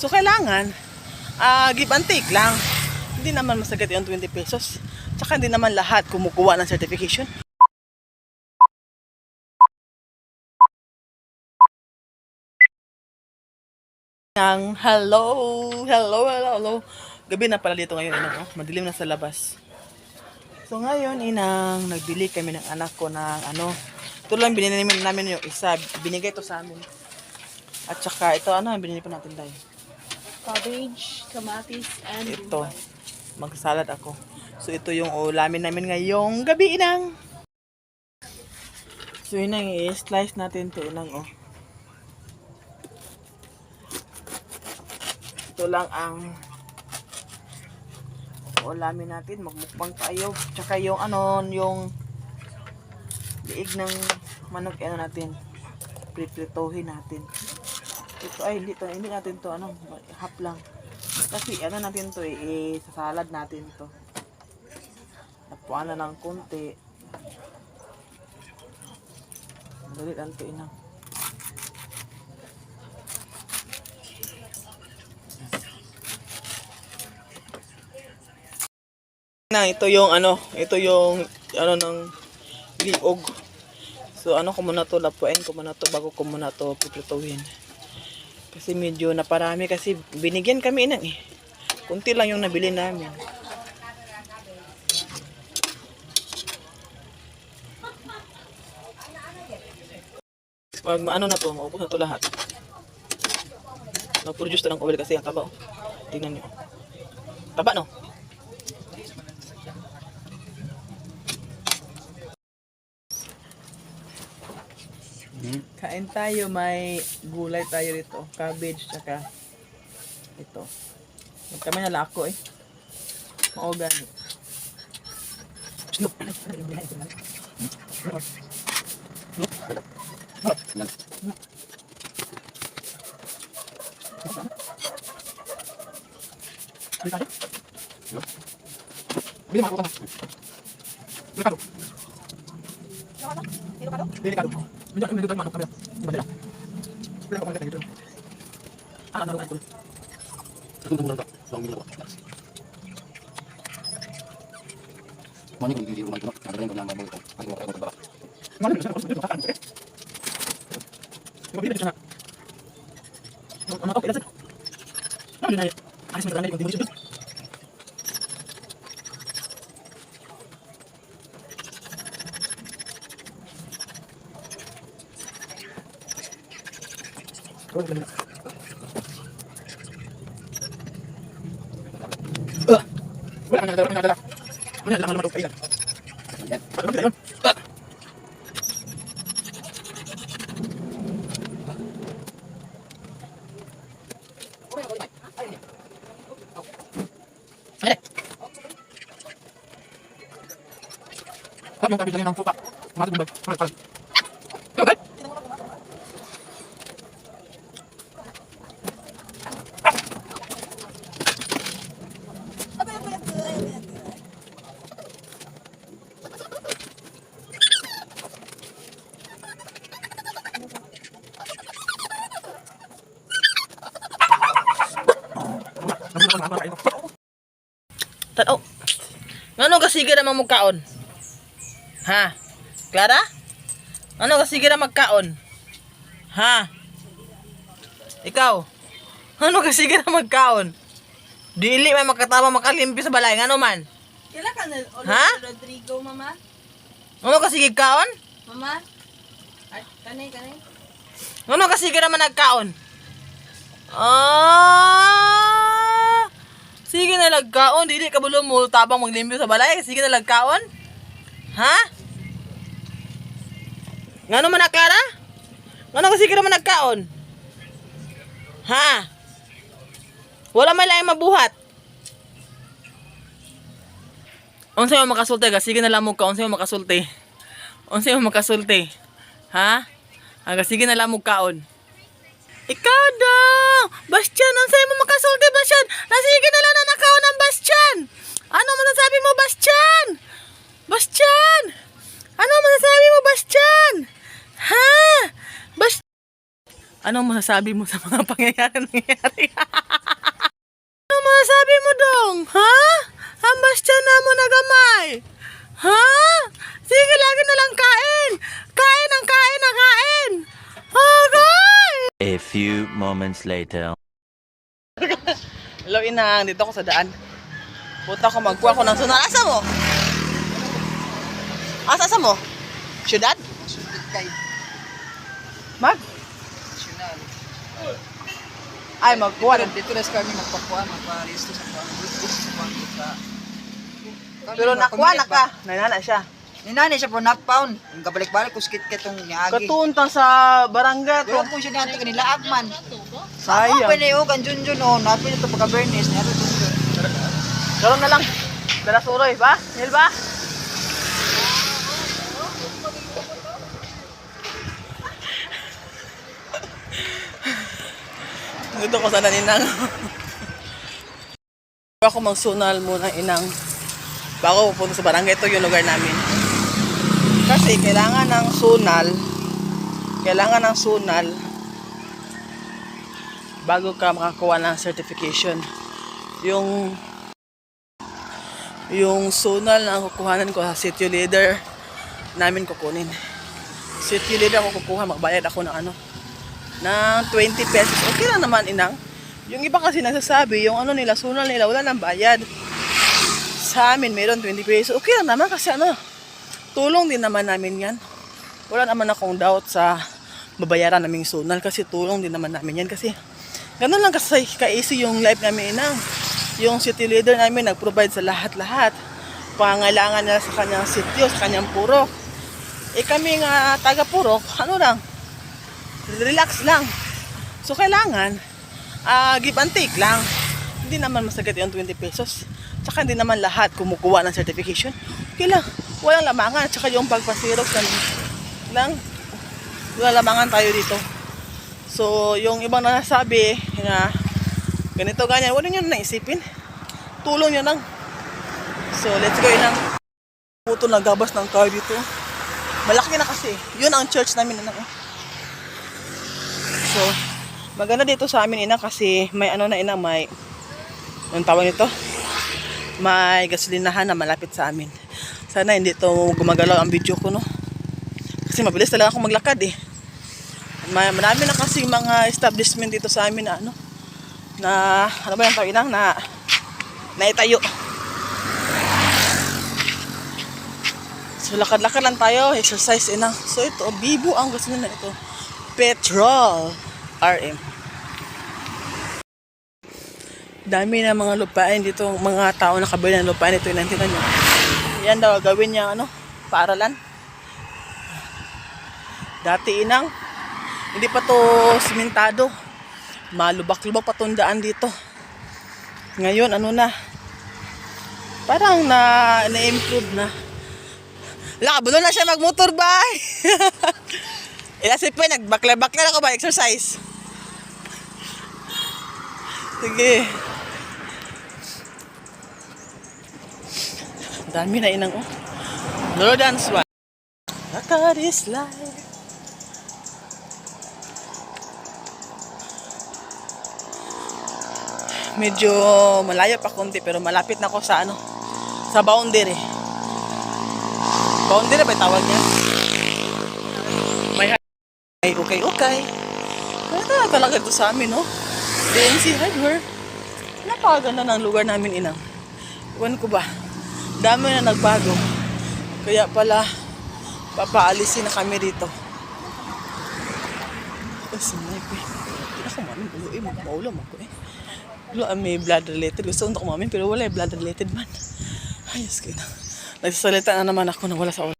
So kailangan give and take lang. Hindi naman masagad yung 20 pesos. Tsaka hindi naman lahat kumukuha ng certification. Hello. Gabi na pala dito ngayon, inang. Madilim na sa labas. So ngayon, inang, nagbili kami ng anak ko ng ito lang binili namin yung isa. Binigay to sa amin. At saka ito, ang binili pa natin tayo? Cabbage, kamatis, and Ito. Magsalad ako. So ito yung ulamin namin ngayong gabi, inang. So inang, i-slice natin to, inang, Ito lang ang ulamin natin. Magmukbang tayo. Tsaka yung yung liig ng manok, natin. Pripritohin natin. Ito ay hindi natin to half lang. Kasi natin to sa salad natin to. Napuan na ng konti. Dali lang to, inang. Ito yung ng liog. So ko muna to, lapuin ko muna to bago ko muna to piprituhin. Kasi medyo naparami kasi binigyan kami, inang, kunti lang yung nabili namin. Pag na to, maubos na to lahat. Nag-produce to ng oil kasi ang taba. Tingnan nyo. Taba, no? Kain tayo, may gulay tayo dito. Cabbage, tsaka ito. Magkamay na lako, Maorganic. Yung cabbage lang ng pupa. Masig bumbag. Okay. Tanaw. Ngano kasige na mamugkaon? Ha? Clara? Ano kasige na magkaon? Ha? Ikaw? Ano kasige na magkaon? Dili may makatama makalimpi sa balay, ngano man? Kila ka na, Ha? Rodrigo, mama? Ano kasige kaon? Mama? Ay, kanay. Ano kasige naman nagkaon? Sige na lagkaon, dili ka bulo mo tabang maglimpyo sa balay, sige na lagkaon? Ha? Ngano man na, Clara? Ngano kasige naman nagkaon? Ha? Wala may laing mabuhat. Unsa mo makasulti ga? Sige na lamog ka, unsa mo makasulti? Unsa mo makasulti? Ha? Aga sige na lamog kaon. Ikaw daw! Bastian, unsa mo makasulti, Bastian? Nasige na lang na nakaon ng Bastian. Ano masasabi mo, Bastian? Bastian! Ano masasabi mo, Bastian? Ha? Anong masasabi mo sa mga pangyayari nangyayari? Ano masasabi mo dong? Ha? Hambas tiyan na mo na gamay. Ha? Sige, lagi na lang kain. Kain ang kain ang kain. Okay. A few moments later. Hello, inang. Dito ako sa daan. Punta ko magkuha ko ng sunan. Asa mo? Asa mo? Syudad? Mag? Ay, magkuha. Dito na kami magpakuha, magpa-resto sa Pero nakuha na ka. Nanana siya. Ninani siya po knockpound. Ang kabalik-balik ko skit ketong niagi. Katuntang sa barangay to. Pero po siya nato kanila agman. Sayang. Ako pinayo kan Junjun o napin ito pagka Bernice nato Junjun. Karoon na lang. Dala suroy ba? Nil ba? Dito ko sana ninang. Ako magsunal muna inang. Bago pupunta sa barangay, ito yung lugar namin. Kasi kailangan ng sunal. Kailangan ng sunal bago ka makakuha ng certification. Yung sunal na kukuhanan ko sa city leader namin kukunin. City leader ako kukuha, magbayad ako ng ng 20 pesos. Okay lang naman inang. Yung iba kasi nagsasabi, yung nila, sunal nila, wala nang bayad. Sa amin, mayroon 20 pesos. Okay lang naman kasi tulong din naman namin yan. Wala naman akong doubt sa babayaran naming sunal kasi tulong din naman namin yan kasi ganun lang kasi ka-easy yung life namin inang. Yung city leader namin nag-provide sa lahat-lahat. Pangailangan nila sa kanyang sityo, sa kanyang purok. Kami nga taga-purok, lang, relax lang. So kailangan, give and take lang. Hindi naman masagat yung 20 pesos. Tsaka hindi naman lahat kumukuha ng certification. Okay lang, walang lamangan. Tsaka yung pagpasirok lang, walang lamangan tayo dito. So yung ibang nasasabi na ganito ganyan, wala nyo na naisipin. Tulong nyo lang. So let's go inang. Puto nagabas ng car dito. Malaki na kasi. Yun ang church namin inang. So maganda dito sa amin inang kasi may inang, may anong tawag nito? May gasolinahan na malapit sa amin. Sana hindi to gumagalaw ang video ko, no? Kasi mabilis talaga ako maglakad eh. Marami na kasi mga establishment dito sa amin na ano ba yung tawag inang na itayo. So lakad-lakad lang tayo, exercise inang. So ito, Bibo ang gasolina ito. Petrol RM. Dami na mga lupain dito, mga tao nakabili ng lupain dito, inantinan nyo. Yan daw gawin niya paaralan. Dati inang, hindi pa to simentado. Malubak-lubak pa tong daan dito. Ngayon parang na-improve na. Bulo na siya mag-motor ba? Ilasip pa, nagbakla-bakla ako ba exercise? Sige. Dami na inang Lord and Swan. God is life. Medyo malayo pa konti pero malapit na ako sa sa boundary. Boundary ba tawag niya? May okay. Kaya talaga ito sa amin, no? DNC Hardware. Napakaganda ng lugar namin inang. Iwan ko ba? Dami na nagbago. Kaya pala papaalisin na kami dito. Kasi hindi ako mamin. Magpaulam ako eh. May blood related. Gusto ko mamin pero wala blood related man. Ayos ko na. Nagsasalita na naman ako na wala sa oras.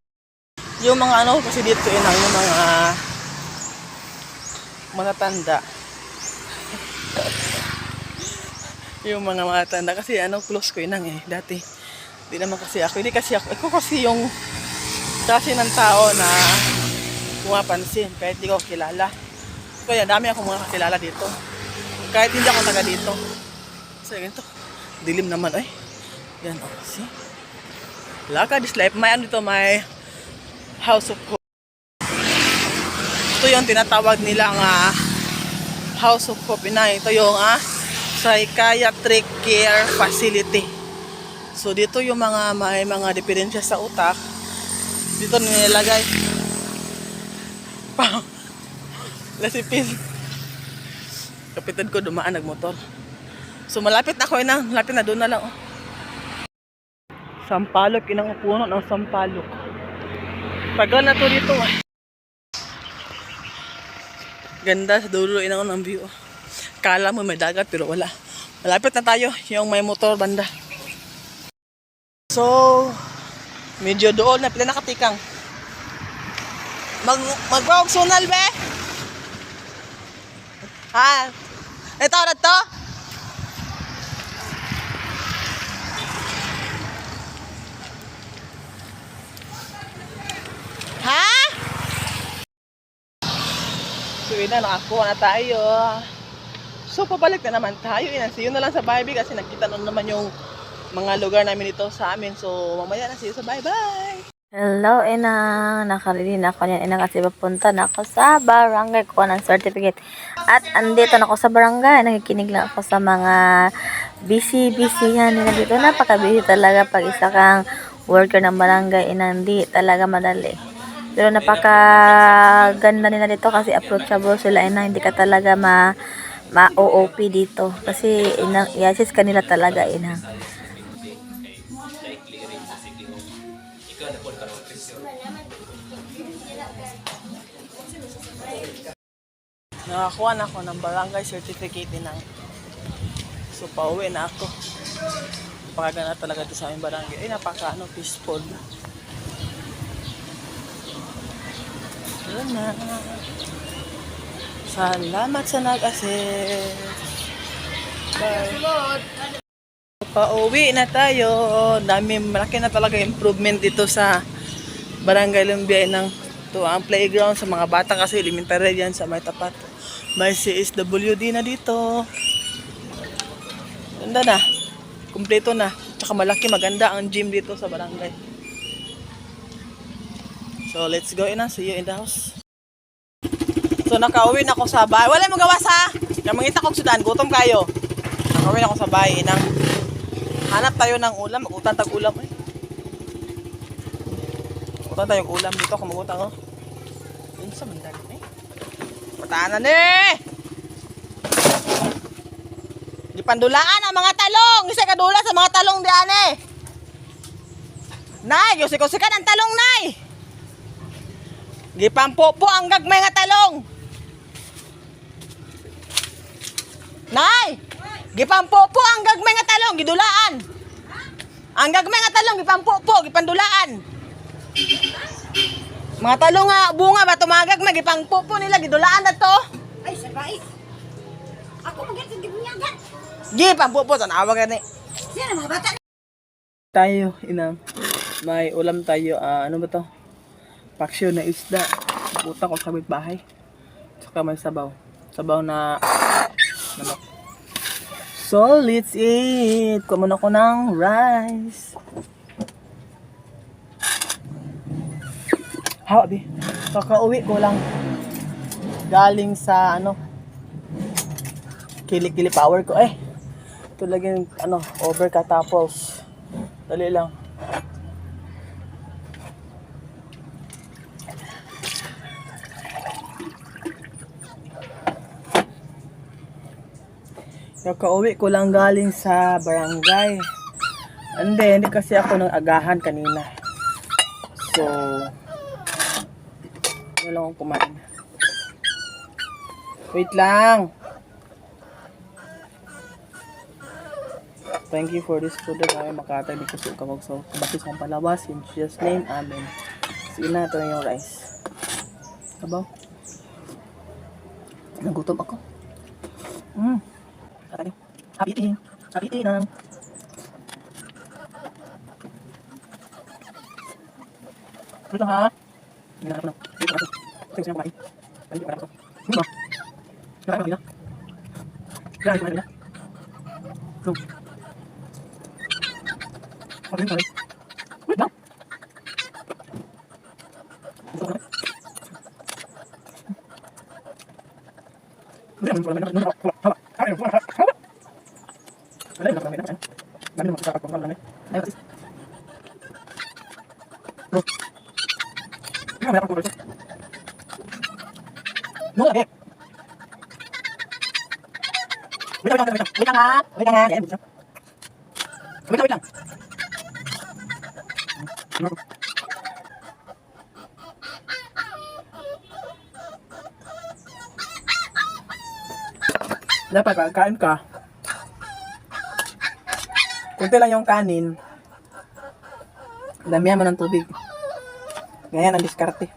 Yung mga kasi dito inang yung mga tanda. Yung mga tanda kasi close ko inang dati. Hindi naman kasi ako. Ako kasi yung kasi ng tao na pumapansin kahit hindi ko kilala. Kaya dami akong mga kakilala dito. Kahit hindi ako taga dito. So ganito. Dilim naman Yan see? Lakad is life. May dito, may house of hope. Ito yung tinatawag nila House of Hope Inay. Ito yung psychiatric care facility. So dito yung mga may mga diferensya sa utak. Dito nilagay. Lasipin. Kapitan ko dumaan nagmotor. So malapit na ako inang, malapit na doon na lang. Oh. Sampalok, inang puno ng sampalok. Tagal na to dito. Ganda sa dulo inang ng view. Kala mo may dagat pero wala. Malapit na tayo yung may motor banda. So, medyo doon na pila nakatikang. Magwawag sunal be? Ha? Ito na to? Ha? So, na nakakuha na tayo. So, pabalik na naman tayo. See you na lang sa Barbie kasi nakita na naman yung mga lugar namin dito sa amin. So, mamaya na see you sa bye-bye. Hello, inang. Nakarili na ako niyan, inang, kasi papunta na ako sa barangay. Kuha ng certificate. At andito na ako sa barangay. Nakikinig lang ako sa mga busy yan nila dito. Napaka-busy talaga pag isa kang worker ng barangay. Inang, di talaga madali. Pero napaka-ganda nila dito kasi approachable sila, inang. Hindi ka talaga ma-OOP dito. Kasi inang, i-assist ka nila talaga, inang. Nakakuha na ako ng barangay certificate ng. So, pauwi na ako. Napakaganda talaga ito sa aming barangay. Ay, peaceful. Yun na. Salamat sa nag-assist. Bye. Pauwi na tayo. Malaki na talaga improvement dito sa Barangay Lumbia ng to ang playground sa mga bata kasi elementary yan sa may tapat. May CSWD na dito. Ganda na. Kumpleto na. Tsaka malaki, maganda ang gym dito sa barangay. So let's go na. See you in the house. So nakauwi na ako sa bahay. Wala mo gawas ha. Kamangita ko sudan. Gutom kayo. Nakauwi na ako sa bahay. Hanap tayo ng ulam. Mag-utang tag-ulam eh. Utang tayong ulam dito. Kung mag-utang oh. Yun sa mandag eh. Patahanan eh! Di pandulaan ang mga talong. Isa kadula sa mga talong diyan eh. Nay, yusik-usikan ang talong, nay. Gipampopo ang gagmay nga talong. Nay, gipampopo ang gagmay nga talong, gidulaan. Ang gagmay nga talong, gipampopo, gipandulaan. Mga talong nga, bunga ba, tumagagmay, gipampopo nila, gidulaan na to. Ay, sabay. Ako mag-get sa gibunyagan. Gipampopo, tanawa ka ni. Sino mga bata? Tayo, inam. May ulam tayo, ano ba to? Paksyo na isda. Puta ko sa bahay. Tsaka may sabaw. Sabaw na manok. So, let's eat. Kuha muna ko ng rice. Hawa, bi. Kakauwi ko lang. Galing sa, Kili-kili power ko. Ito lagi, overkatapos. Dali lang. Kakauwi ko lang galing sa barangay. Hindi kasi ako nang agahan kanina. So, yun lang akong kumain. Wait lang. Thank you for this food that ay makatay ni kusog kawag so batis ang palabas in Jesus name, amen. Sige na, ito na yung rice. Sabaw. Nagutom ako. Happy eating. Happy eating. Ito ha. Hindi na ako na. Ito na. Ito yung kumain. Hindi pa na ako. Hindi ba? Kaya ka na. Kaya ka na. Ito. Okay, sorry. Wait lang. Ito ka na. Ito. Dapat kain ka. Kunti lang yung kanin. Damihan mo ng tubig. Ganyan ang diskarte.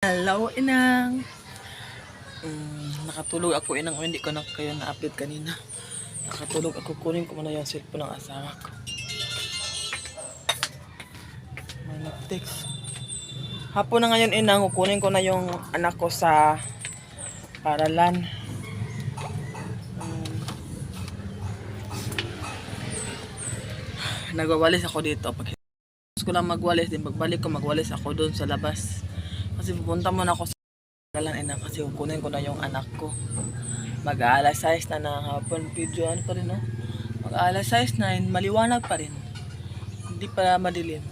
Hello, inang. Nakatulog ako, inang. Hindi ko na kayo na-update kanina. Nakatulog ako. Kunin ko muna yung cellphone ng asawa ko. May nag-text. Hapon na ngayon, inang. Kukunin ko na yung anak ko sa paralan. Nagwawalis ako dito. Pag gusto ko lang magwalis, din pagbalik ko magwalis ako doon sa labas. Kasi pupunta muna ako sa paralan, inang. Kasi kukunin ko na yung anak ko. Mag-aalas 6 na ng hapon. Video ano pa rin, no? Mag-aalas 6 na, maliwanag pa rin. Hindi pa madilim.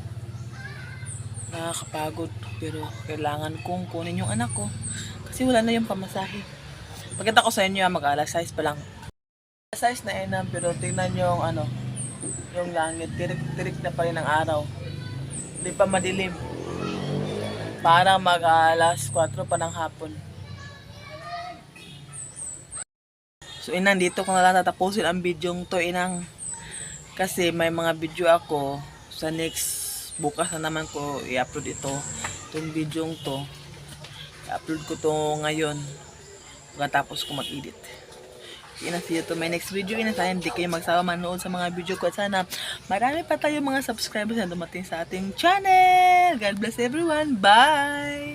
Nakakapagod. Pero kailangan kong kunin yung anak ko. Kasi wala na yung pamasahe. Pagkita ko sa inyo, mag-aalas 6 pa lang. Alas 6 na inang, pero tingnan yung ano, yung langit. Tirik na pa rin ang araw. Hindi pa madilim. Para mag-aalas 4 pa ng hapon. So inang, dito ko na lang tatapusin ang video to, inang. Kasi may mga video ako sa next bukas na naman ko i-upload ito. Itong video to. I-upload ko to ngayon. Pagkatapos ko mag-edit. Inang, see you to my next video. Inang, sana hindi kayo magsawa manood sa mga video ko. At sana marami pa tayo mga subscribers na dumating sa ating channel. God bless everyone. Bye!